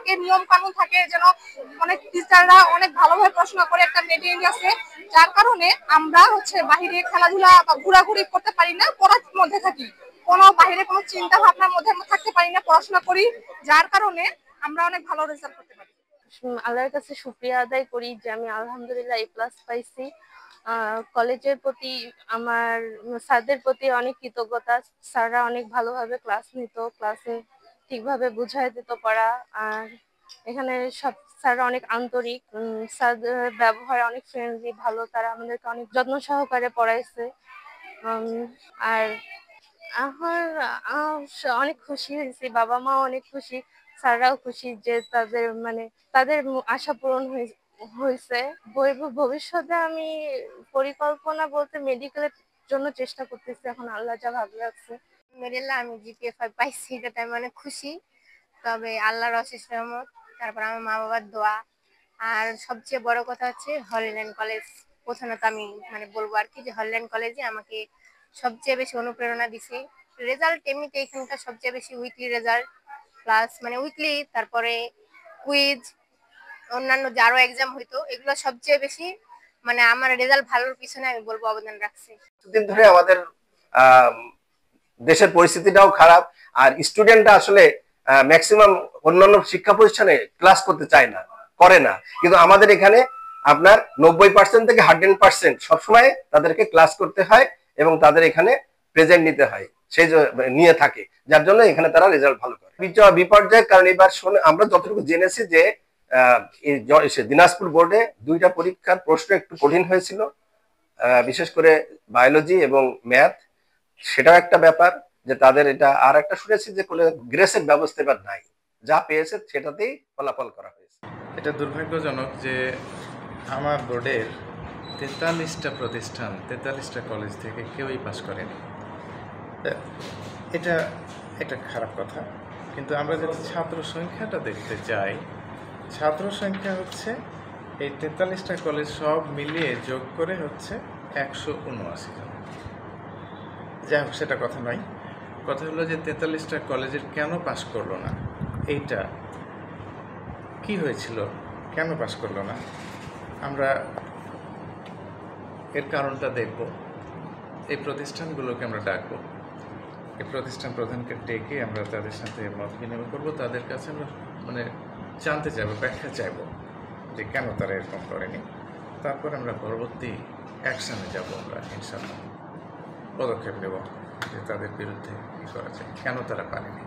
থাকে, নিয়ম কানুন থাকে, যেন অনেক টিচাররা অনেক ভালোভাবে পড়াশোনা করে একটা মেটেরিয়াল আছে, যার কারণে আমরা বাহিরে খেলাধুলা বা ঘোরাঘুরি করতে পারি না, পড়ার মধ্যে থাকি, কোনো বাহিরে কোনো চিন্তা ভাবনার মধ্যে আমরা থাকতে পারি না, পড়াশোনা করি, যার কারণে আমরা অনেক ভালো রেজাল্ট করতে পারি। আল্লাহর কাছে শুকরিয়া আদায় করি যে আমি আলহামদুলিল্লাহ A+ পাইছি। কলেজের প্রতি আমার স্যারদের প্রতি অনেক কৃতজ্ঞতা। স্যাররা অনেক ভালোভাবে ক্লাস নিত, ক্লাসে ঠিকভাবে বুঝায় দিত পড়া। আর এখানে সব স্যাররা অনেক আন্তরিক, স্যারদের ব্যবহার অনেক ফ্রেন্ডলি, ভালো। তারা আমাদেরকে অনেক যত্ন সহকারে পড়াইছে। আর আমার অনেক খুশি হয়েছি, বাবা মাও অনেক খুশি, স্যাররাও খুশি যে তাদের আশা পূরণ হয়েছে। ভবিষ্যতে আমি পরিকল্পনা বলতে মেডিকেলের জন্য চেষ্টা করতেছি, এখন আল্লাহ যা ভালো রাখছে। মেডেলা আমি GPA 5 পাইছি, এটাতে আমি অনেক খুশি। তবে আল্লাহর অশেষ রহমত, তারপর আমার মা বাবার দোয়া, আর সবচেয়ে বড় কথা হচ্ছে হলিল্যান্ড কলেজ। প্রথমত আমি বলবো আর কি যে হলিল্যান্ড কলেজে আমাকে সবচেয়ে বেশি অনুপ্রেরণা দিছে। রেজাল্ট এমনিতে এখানকার সবচেয়ে বেশি উইকলি রেজাল্ট, প্লাস উইকলি, তারপরে কুইজ, অন্যান্য যে আরো এক্সাম হইতো, এগুলো সবচেয়ে বেশি আমার রেজাল্ট ভালোর পিছনে আমি বলবো অবদান রাখছে। কিছুদিন ধরে আমাদের দেশের পরিস্থিতিটাও খারাপ, আর স্টুডেন্টরা আসলে ম্যাক্সিমাম অন্যান্য শিক্ষা প্রতিষ্ঠানে ক্লাস করতে চায় না, করে না, কিন্তু আমাদের এখানে আপনার 90% থেকে 100% সবসময় তাদেরকে ক্লাস করতে হয় এবং তাদের এখানে প্রেজেন্ট নিতে হয়, সেই নিয়ে থাকে, যার জন্য এখানে তারা রেজাল্ট ভালো করে। বিপর্যয়ের কারণ এবার আমরা যতটুকু জেনেছি যে দিনাজপুর বোর্ডে 2টা পরীক্ষার প্রশ্ন একটু কঠিন হয়েছিল, বিশেষ করে বায়োলজি এবং ম্যাথ, সেটাও একটা ব্যাপার যে তাদের এটা। আর একটা শুনেছি যে গ্রেসের ব্যবস্থা এবার নাই, যা পেয়েছে সেটাতেই ফলাফল করা হয়েছে। এটা দুর্ভাগ্যজনক যে আমার বোর্ডের 43টা প্রতিষ্ঠান, 43টা কলেজ থেকে কেউই পাস করেনি। এটা একটা খারাপ কথা, কিন্তু আমরা যদি ছাত্র সংখ্যাটা দেখতে চাই, ছাত্র সংখ্যা হচ্ছে এই 43টা কলেজ সব মিলিয়ে যোগ করে হচ্ছে 179 জন। যাই হোক, সেটা কথা নয়। কথা হলো যে 43টা কলেজের কেন পাস করলো না, এইটা কি হয়েছিল, কেন পাস করলো না, আমরা এর কারণটা দেখব। এই প্রতিষ্ঠানগুলোকে আমরা ডাকবো, এই প্রতিষ্ঠান প্রধানকে ডেকে আমরা তাদের সাথে মত বিনিময় করবো, তাদের কাছে আমরা জানতে চাইবো, ব্যাখ্যা চাইবো যে কেন তারা এরকম করেনি। তারপর আমরা পরবর্তী অ্যাকশানে যাব, আমরা ইনশাআল্লাহ পদক্ষেপ নেব যে তাদের বিরুদ্ধে কী করা যায়, কেন তারা পারেনি।